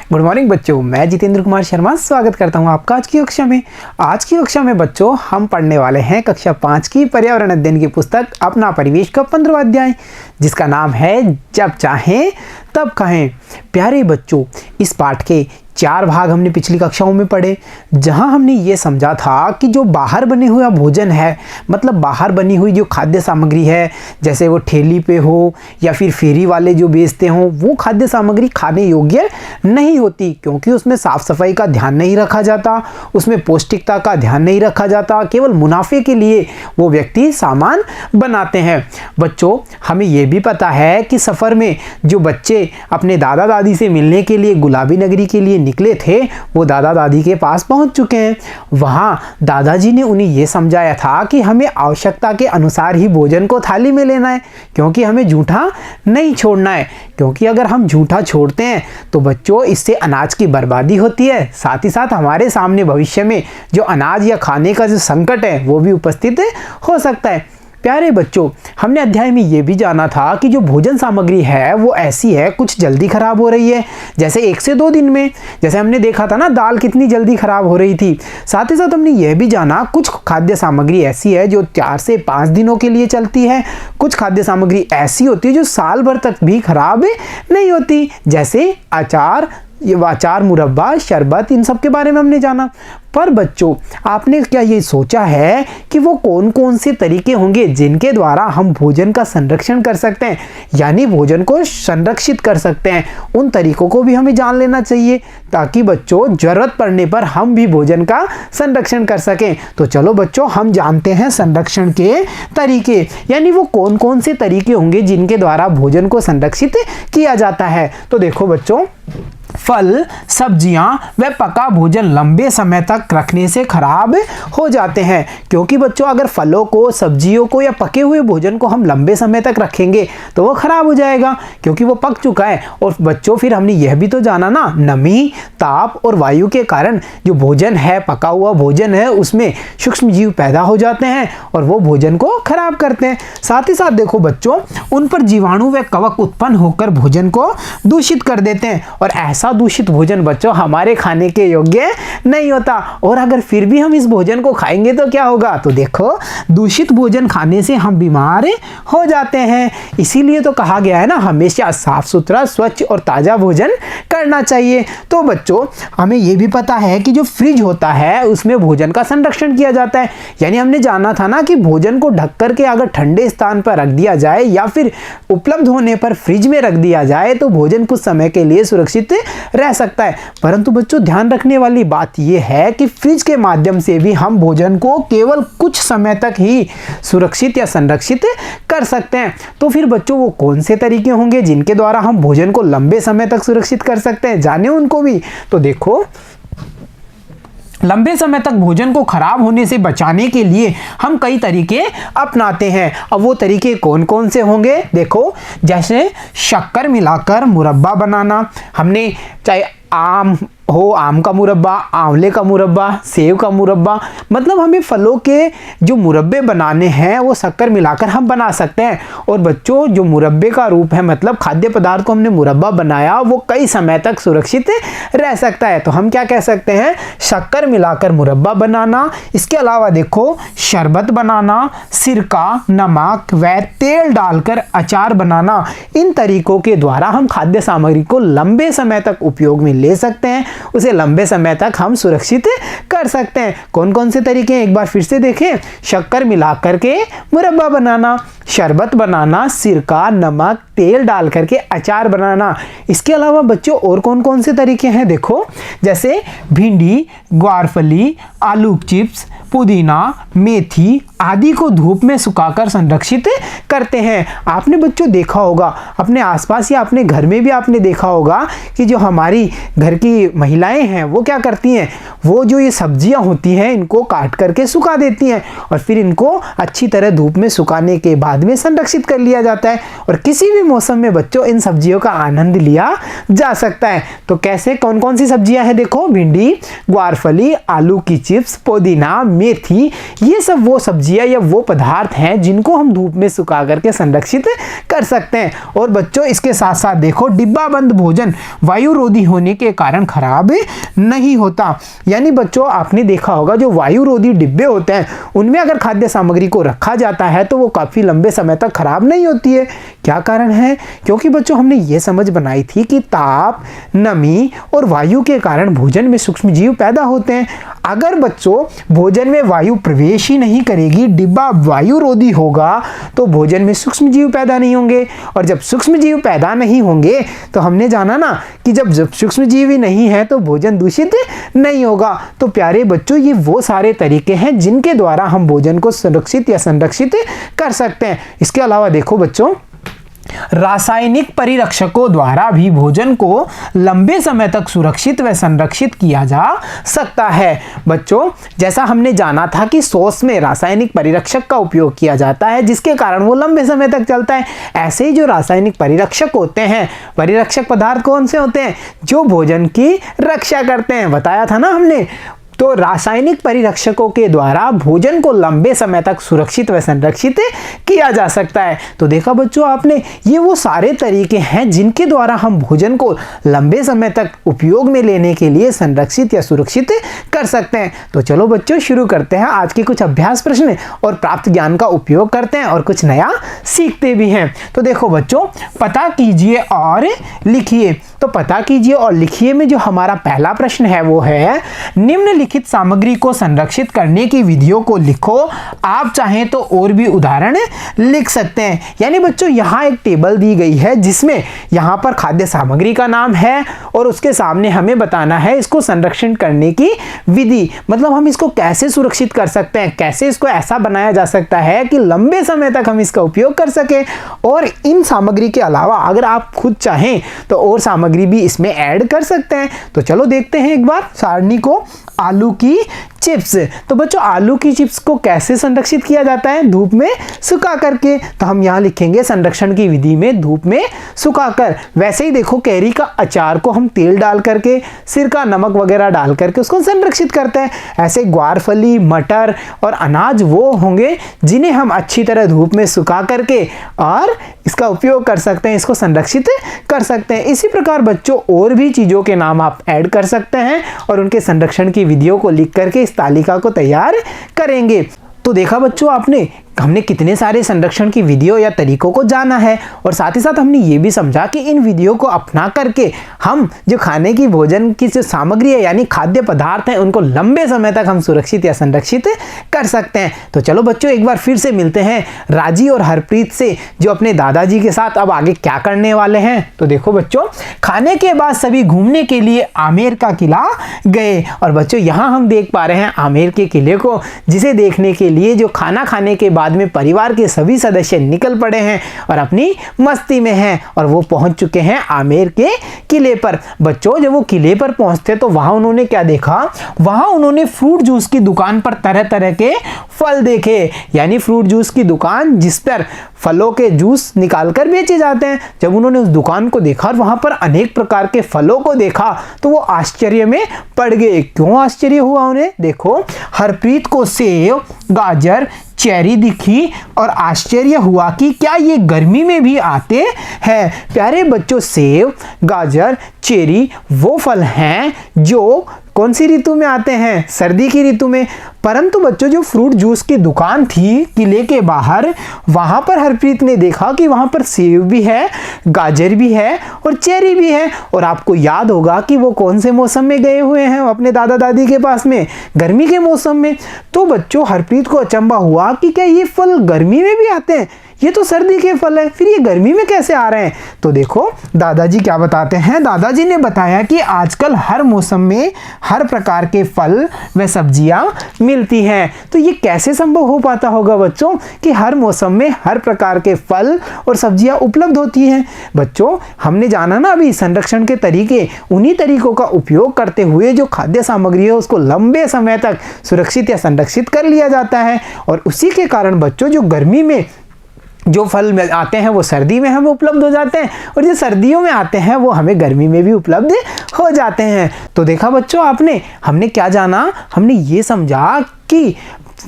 Good morning बच्चों, मैं जितेंद्र कुमार शर्मा स्वागत करता हूं आपका आज की कक्षा में। आज की कक्षा में बच्चों हम पढ़ने वाले हैं कक्षा 5 की पर्यावरण अध्ययन की पुस्तक अपना परिवेश का 15वां अध्याय, जिसका नाम है जब चाहें तब कहें। प्यारे बच्चों, इस पाठ के 4 भाग हमने पिछली कक्षाओं में पढ़े, जहां हमने ये समझा था कि जो बाहर बने हुआ भोजन है, मतलब बाहर बनी हुई जो खाद्य सामग्री है, जैसे वो ठेली पे हो या फिर फेरी वाले जो बेचते हों, वो खाद्य सामग्री खाने योग्य नहीं होती, क्योंकि उसमें साफ सफाई का ध्यान नहीं रखा जाता, उसमें पौष्टिकता का ध्यान नहीं रखा जाता, केवल मुनाफे के लिए वो व्यक्ति सामान बनाते हैं। बच्चों, हमें ये भी पता है कि सफ़र में जो बच्चे अपने दादा दादी से मिलने के लिए गुलाबी नगरी के लिए निकले थे, वो दादा दादी के पास पहुंच चुके हैं। वहाँ दादाजी ने उन्हें यह समझाया था कि हमें आवश्यकता के अनुसार ही भोजन को थाली में लेना है, क्योंकि हमें जूठा नहीं छोड़ना है, क्योंकि अगर हम जूठा छोड़ते हैं तो बच्चों इससे अनाज की बर्बादी होती है, साथ ही साथ हमारे सामने भविष्य में जो अनाज या खाने का जो संकट है वो भी उपस्थित हो सकता है। प्यारे बच्चों, हमने अध्याय में ये भी जाना था कि जो भोजन सामग्री है वो ऐसी है, कुछ जल्दी खराब हो रही है, जैसे 1 से 2 दिन में, जैसे हमने देखा था ना दाल कितनी जल्दी खराब हो रही थी। साथ ही साथ हमने ये भी जाना कुछ खाद्य सामग्री ऐसी है जो 4 से 5 दिनों के लिए चलती है, कुछ खाद्य सामग्री ऐसी होती है जो साल भर तक भी खराब नहीं होती, जैसे अचार, मुरब्बा, शरबत, इन सब के बारे में हमने जाना। पर बच्चों, आपने क्या ये सोचा है कि वो कौन कौन से तरीके होंगे जिनके द्वारा हम भोजन का संरक्षण कर सकते हैं, यानी भोजन को संरक्षित कर सकते हैं? उन तरीकों को भी हमें जान लेना चाहिए, ताकि बच्चों जरूरत पड़ने पर हम भी भोजन का संरक्षण कर सकें। तो चलो बच्चों, हम जानते हैं संरक्षण के तरीके, यानी वो कौन कौन से तरीके होंगे जिनके द्वारा भोजन को संरक्षित किया जाता है। तो देखो बच्चों, फल, सब्जियां व पका भोजन लंबे समय तक रखने से खराब हो जाते हैं, क्योंकि बच्चों अगर फलों को, सब्जियों को या पके हुए भोजन को हम लंबे समय तक रखेंगे तो वो खराब हो जाएगा, क्योंकि वो पक चुका है। और बच्चों फिर हमने यह भी तो जाना ना, नमी, ताप और वायु के कारण जो भोजन है, पका हुआ भोजन है, उसमें सूक्ष्म जीव पैदा हो जाते हैं और वो भोजन को खराब करते हैं। साथ ही साथ देखो बच्चों, उन पर जीवाणु व कवक उत्पन्न होकर भोजन को दूषित कर देते हैं, और ऐसा दूषित भोजन बच्चों हमारे खाने के योग्य नहीं होता। और अगर फिर भी हम इस भोजन को खाएंगे तो क्या होगा? तो देखो, दूषित भोजन खाने से हम बीमार हो जाते हैं। इसीलिए तो कहा गया है ना, हमेशा साफ सुथरा, स्वच्छ और ताजा भोजन करना चाहिए। तो बच्चों, हमें यह भी पता है कि जो फ्रिज होता है उसमें भोजन का संरक्षण किया जाता है, यानी हमने जाना था ना कि भोजन को ढक करके अगर ठंडे स्थान पर रख दिया जाए या फिर उपलब्ध होने पर फ्रिज में रख दिया जाए तो भोजन कुछ समय के लिए सुरक्षित रह सकता है। परंतु बच्चों, ध्यान रखने वाली बात यह है कि फ्रिज के माध्यम से भी हम भोजन को केवल कुछ समय तक ही सुरक्षित या संरक्षित कर सकते हैं। तो फिर बच्चों, वो कौन से तरीके होंगे जिनके द्वारा हम भोजन को लंबे समय तक सुरक्षित कर सकते हैं? जाने उनको भी। तो देखो, लंबे समय तक भोजन को खराब होने से बचाने के लिए हम कई तरीके अपनाते हैं। अब वो तरीके कौन कौन से होंगे? देखो, जैसे शक्कर मिलाकर मुरब्बा बनाना, हमने चाहे आम हो, आम का मुरब्बा, आंवले का मुरब्बा, सेब का मुरब्बा, मतलब हमें फलों के जो मुरब्बे बनाने हैं वो शक्कर मिलाकर हम बना सकते हैं। और बच्चों, जो मुरब्बे का रूप है, मतलब खाद्य पदार्थ को हमने मुरब्बा बनाया, वो कई समय तक सुरक्षित रह सकता है। तो हम क्या कह सकते हैं? शक्कर मिलाकर मुरब्बा बनाना। इसके अलावा देखो, शरबत बनाना, सिरका, नमक व तेल डालकर अचार बनाना, इन तरीकों के द्वारा हम खाद्य सामग्री को लंबे समय तक उपयोग में ले सकते हैं, उसे लंबे समय तक हम सुरक्षित कर सकते हैं। कौन कौन से तरीके हैं एक बार फिर से देखें? शक्कर मिलाकर के मुरब्बा बनाना, शरबत बनाना, सिरका, नमक, तेल डाल करके अचार बनाना। इसके अलावा बच्चों और कौन कौन से तरीके हैं? देखो, जैसे भिंडी, ग्वारफली, आलू चिप्स, पुदीना, मेथी आदि को धूप में सुखाकर संरक्षित करते हैं। आपने बच्चों देखा होगा अपने आसपास या अपने घर में भी आपने देखा होगा कि जो हमारी घर की महिलाएं हैं वो क्या करती हैं, वो जो ये सब्जियां होती हैं इनको काट करके सुखा देती हैं और फिर इनको अच्छी तरह धूप में सुखाने के बाद में संरक्षित कर लिया जाता है। और किसी भी मौसम में बच्चों इन सब्जियों का आनंद लिया जा सकता है। तो कैसे, कौन कौन सी सब्जियां हैं? देखो, भिंडी, ग्वारफली, आलू की चिप्स, पुदीना, मेथी, ये सब वो सब्जियां या वो पदार्थ हैं जिनको हम धूप में सुखा करके संरक्षित कर सकते हैं। और बच्चों इसके साथ साथ देखो, डिब्बा बंद भोजन वायुरोधी होने के कारण खराब नहीं होता। यानी बच्चों आपने देखा होगा जो वायुरोधी डिब्बे होते हैं उनमें अगर खाद्य सामग्री को रखा जाता है तो वो काफी लंबे समय तक खराब नहीं होती है। क्या कारण है? क्योंकि बच्चों हमने ये समझ बनाई थी कि ताप, नमी और वायु के कारण भोजन में सूक्ष्म जीव पैदा होते हैं। अगर बच्चों भोजन में वायु प्रवेश ही नहीं करेगी, डिब्बा वायुरोधी होगा, तो भोजन में सूक्ष्म जीव पैदा नहीं होंगे। और जब सूक्ष्म जीव पैदा नहीं होंगे तो हमने जाना ना कि जब सूक्ष्म जीव ही नहीं है तो भोजन दूषित नहीं होगा। तो प्यारे बच्चों, ये वो सारे तरीके हैं जिनके द्वारा हम भोजन को सुरक्षित या संरक्षित कर सकते हैं। इसके अलावा देखो बच्चों, रासायनिक परिरक्षकों द्वारा भी भोजन को लंबे समय तक सुरक्षित व संरक्षित किया जा सकता है। बच्चों जैसा हमने जाना था कि सॉस में रासायनिक परिरक्षक का उपयोग किया जाता है जिसके कारण वो लंबे समय तक चलता है, ऐसे ही जो रासायनिक परिरक्षक होते हैं, परिरक्षक पदार्थ कौन से होते हैं? जो भोजन की रक्षा करते हैं, बताया था ना हमने। तो रासायनिक परिरक्षकों के द्वारा भोजन को लंबे समय तक सुरक्षित व संरक्षित किया जा सकता है। तो देखा बच्चों आपने, ये वो सारे तरीके हैं जिनके द्वारा हम भोजन को लंबे समय तक उपयोग में लेने के लिए संरक्षित या सुरक्षित कर सकते हैं। तो चलो बच्चों शुरू करते हैं आज के कुछ अभ्यास प्रश्न और प्राप्त ज्ञान का उपयोग करते हैं और कुछ नया सीखते भी हैं। तो देखो बच्चों, पता कीजिए और लिखिए। तो पता कीजिए और लिखिए में जो हमारा पहला प्रश्न है वो है, निम्नलिखित सामग्री को संरक्षित करने की विधियों को लिखो। आप चाहें तो और भी उदाहरण लिख सकते हैं। यानी बच्चों यहाँ एक टेबल दी गई है जिसमें यहाँ पर खाद्य सामग्री का नाम है और उसके सामने हमें बताना है इसको संरक्षण करने की विधि, मतलब हम इसको कैसे सुरक्षित कर सकते हैं, कैसे इसको ऐसा बनाया जा सकता है कि लंबे समय तक हम इसका उपयोग कर सकें। और इन सामग्री के अलावा अगर आप खुद चाहें तो और सामग्री भी इसमें ऐड कर सकते हैं। तो चलो देखते हैं एक बार सारणी को। आलू की चिप्स। तो बच्चों आलू की चिप्स को कैसे संरक्षित किया जाता है? धूप में सुखा करके। तो हम यहाँ लिखेंगे संरक्षण की विधि में धूप में सुखाकर। वैसे ही देखो, कैरी का अचार को हम तेल डाल करके, सिरका, नमक वगैरह डाल करके उसको संरक्षित करते हैं। ऐसे ग्वारफली, मटर और अनाज वो होंगे जिन्हें हम अच्छी तरह धूप में सुखा करके और इसका उपयोग कर सकते हैं, इसको संरक्षित कर सकते हैं। इसी प्रकार बच्चों और भी चीज़ों के नाम आप ऐड कर सकते हैं और उनके संरक्षण की विधियों को लिख करके इस तालिका को तैयार करेंगे। तो देखा बच्चों आपने, हमने कितने सारे संरक्षण की विधियों या तरीकों को जाना है और साथ ही साथ हमने ये भी समझा कि इन विधियों को अपना करके हम जो खाने की भोजन की जो सामग्री है यानी खाद्य पदार्थ हैं उनको लंबे समय तक हम सुरक्षित या संरक्षित कर सकते हैं। तो चलो बच्चों एक बार फिर से मिलते हैं राजी और हरप्रीत से, जो अपने दादाजी के साथ अब आगे क्या करने वाले हैं। तो देखो बच्चों, खाने के बाद सभी घूमने के लिए आमेर का किला गए। और बच्चों यहाँ हम देख पा रहे हैं आमेर के किले को, जिसे देखने के लिए जो खाना खाने के बाद में परिवार के सभी सदस्य निकल पड़े हैं और अपनी मस्ती में हैं और वो पहुंच चुके हैं आमेर के किले पर। बच्चों जब वो किले पर पहुंचते तो वहां उन्होंने क्या देखा? वहां उन्होंने फ्रूट जूस की दुकान पर तरह तरह के फल देखे, यानी फ्रूट जूस की दुकान जिस पर फलों के जूस निकालकर बेचे जाते हैं। जब उन्होंने उस दुकान को देखा और वहां पर अनेक प्रकार के फलों को देखा तो वो आश्चर्य में पड़ गए। क्यों आश्चर्य हुआ उन्हें? देखो, हरप्रीत को सेब, गाजर, चेरी दिखी और आश्चर्य हुआ कि क्या ये गर्मी में भी आते हैं। प्यारे बच्चों, सेब, गाजर, चेरी वो फल हैं जो कौन सी ऋतु में आते हैं? सर्दी की ऋतु में। परंतु बच्चों जो फ्रूट जूस की दुकान थी किले के बाहर, वहां पर हरप्रीत ने देखा कि वहां पर सेब भी है, गाजर भी है और चेरी भी है। और आपको याद होगा कि वो कौन से मौसम में गए हुए हैं अपने दादा दादी के पास में? गर्मी के मौसम में। तो बच्चों हरप्रीत को अचंभा हुआ कि क्या ये फल गर्मी में भी आते हैं? ये तो सर्दी के फल है, फिर ये गर्मी में कैसे आ रहे हैं? तो देखो दादाजी क्या बताते हैं। दादाजी ने बताया कि आजकल हर मौसम में हर प्रकार के फल व सब्जियां मिलती हैं। तो ये कैसे संभव हो पाता होगा बच्चों कि हर मौसम में हर प्रकार के फल और सब्जियां उपलब्ध होती हैं? बच्चों हमने जाना ना अभी संरक्षण के तरीके, उन्हीं तरीकों का उपयोग करते हुए जो खाद्य सामग्री है उसको लंबे समय तक सुरक्षित या संरक्षित कर लिया जाता है। और उसी के कारण बच्चों जो गर्मी में जो फल में आते हैं वो सर्दी में हमें उपलब्ध हो जाते हैं और जो सर्दियों में आते हैं वो हमें गर्मी में भी उपलब्ध हो जाते हैं। तो देखा बच्चों आपने, हमने क्या जाना, हमने ये समझा कि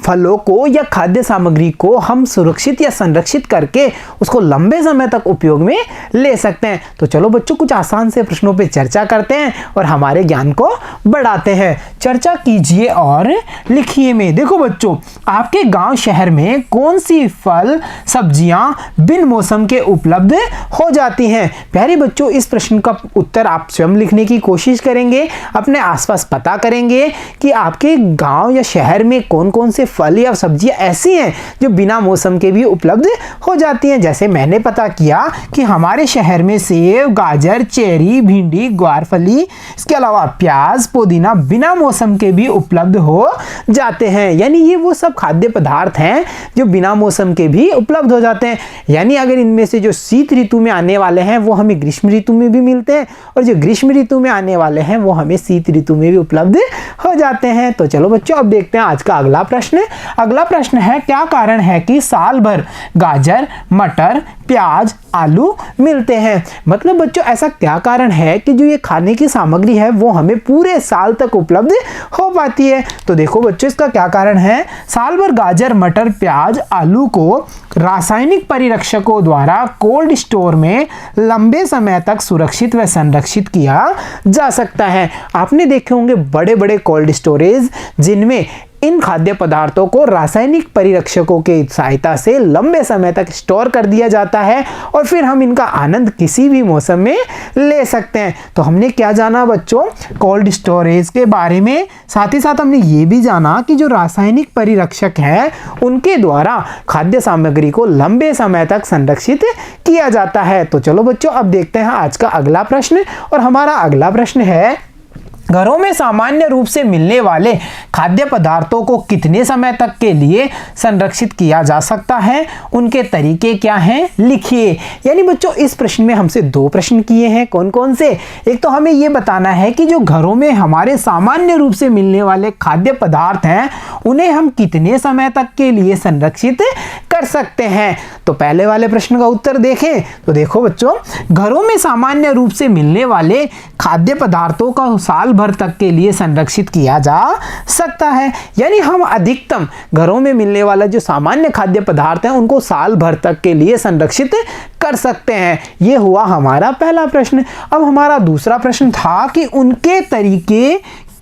फलों को या खाद्य सामग्री को हम सुरक्षित या संरक्षित करके उसको लंबे समय तक उपयोग में ले सकते हैं। तो चलो बच्चों कुछ आसान से प्रश्नों पे चर्चा करते हैं और हमारे ज्ञान को बढ़ाते हैं। चर्चा कीजिए और लिखिए में। देखो बच्चों, आपके गांव शहर में कौन सी फल सब्जियां बिन मौसम के उपलब्ध हो जाती हैं? प्यारे बच्चों, इस प्रश्न का उत्तर आप स्वयं लिखने की कोशिश करेंगे, अपने आसपास पता करेंगे कि आपके गांव या शहर में कौन कौन से फल या सब्जियां ऐसी हैं जो बिना मौसम के भी उपलब्ध हो जाती हैं। जैसे मैंने पता किया कि हमारे शहर में सेब, गाजर, चेरी, भिंडी, ग्वारफली, इसके अलावा प्याज, पुदीना बिना मौसम के भी उपलब्ध हो जाते हैं। यानी ये वो सब खाद्य पदार्थ हैं जो बिना मौसम के भी उपलब्ध हो जाते हैं। यानी अगर इनमें से जो शीत ऋतु में आने वाले हैं वो हमें ग्रीष्म ऋतु में भी मिलते हैं और जो ग्रीष्म ऋतु में आने वाले हैं वो हमें शीत ऋतु में भी उपलब्ध हो जाते हैं। तो चलो बच्चों अब देखते हैं आज का अगला प्रश्न। अगला प्रश्न है, क्या कारण है कि साल भर गाजर, मटर, प्याज, आलू मिलते हैं? मतलब बच्चों ऐसा क्या कारण है कि जो ये खाने की सामग्री है वो हमें पूरे साल तक उपलब्ध हो पाती है? तो देखो बच्चों इसका क्या कारण है। साल भर गाजर, मटर, प्याज, आलू को रासायनिक परिरक्षकों द्वारा कोल्ड स्टोर में लंबे समय तक सुरक्षित व संरक्षित किया जा सकता है। आपने देखे होंगे बड़े बड़े कोल्ड स्टोरेज जिनमें इन खाद्य पदार्थों को रासायनिक परिरक्षकों के सहायता से लंबे समय तक स्टोर कर दिया जाता है और फिर हम इनका आनंद किसी भी मौसम में ले सकते हैं। तो हमने क्या जाना बच्चों, कोल्ड स्टोरेज के बारे में। साथ ही साथ हमने ये भी जाना कि जो रासायनिक परिरक्षक हैं उनके द्वारा खाद्य सामग्री को लंबे समय तक संरक्षित किया जाता है। तो चलो बच्चों अब देखते हैं आज का अगला प्रश्न। और हमारा अगला प्रश्न है, घरों में सामान्य रूप से मिलने वाले खाद्य पदार्थों को कितने समय तक के लिए संरक्षित किया जा सकता है? उनके तरीके क्या हैं? लिखिए। यानी बच्चों इस प्रश्न में हमसे दो प्रश्न किए हैं। कौन कौन से? एक तो हमें यह बताना है कि जो घरों में हमारे सामान्य रूप से मिलने वाले खाद्य पदार्थ हैं उन्हें हम कितने समय तक के लिए संरक्षित कर सकते हैं। तो पहले वाले प्रश्न का उत्तर देखें तो देखो बच्चों, घरों में सामान्य रूप से मिलने वाले खाद्य पदार्थों का साल भर तक के लिए संरक्षित किया जा सकता है। यानी हम अधिकतम घरों में मिलने वाला जो सामान्य खाद्य पदार्थ हैं उनको साल भर तक के लिए संरक्षित कर सकते हैं। यह हुआ हमारा पहला प्रश्न। अब हमारा दूसरा प्रश्न था कि उनके तरीके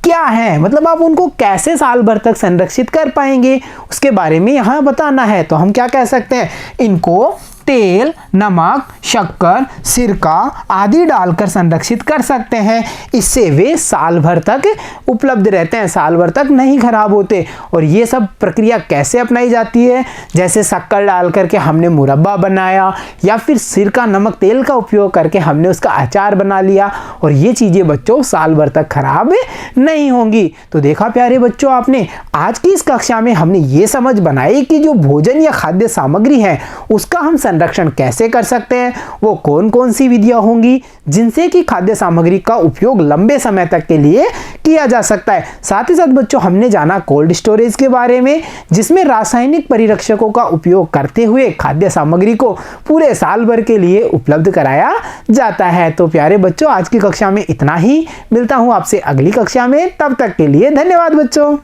क्या है, मतलब आप उनको कैसे साल भर तक संरक्षित कर पाएंगे उसके बारे में यहां बताना है। तो हम क्या कह सकते हैं, इनको तेल, नमक, शक्कर, सिरका आदि डालकर संरक्षित कर सकते हैं। इससे वे साल भर तक उपलब्ध रहते हैं, साल भर तक नहीं खराब होते। और ये सब प्रक्रिया कैसे अपनाई जाती है, जैसे शक्कर डाल करके हमने मुरब्बा बनाया या फिर सिरका, नमक, तेल का उपयोग करके हमने उसका अचार बना लिया और ये चीज़ें बच्चों साल भर तक खराब नहीं होंगी। तो देखा प्यारे बच्चों, आपने आज की इस कक्षा में हमने ये समझ बनाई कि जो भोजन या खाद्य सामग्री है उसका हम संरक्षण कैसे कर सकते हैं, वो कौन कौन सी विधियां होंगी जिनसे कि खाद्य सामग्री का उपयोग लंबे समय तक के लिए किया जा सकता है। साथ ही साथ बच्चों हमने जाना कोल्ड स्टोरेज के बारे में, जिसमें रासायनिक परिरक्षकों का उपयोग करते हुए खाद्य सामग्री को पूरे साल भर के लिए उपलब्ध कराया जाता है। तो प्यारे बच्चों आज की कक्षा में इतना ही, मिलता हूं आपसे अगली कक्षा में, तब तक के लिए धन्यवाद बच्चों।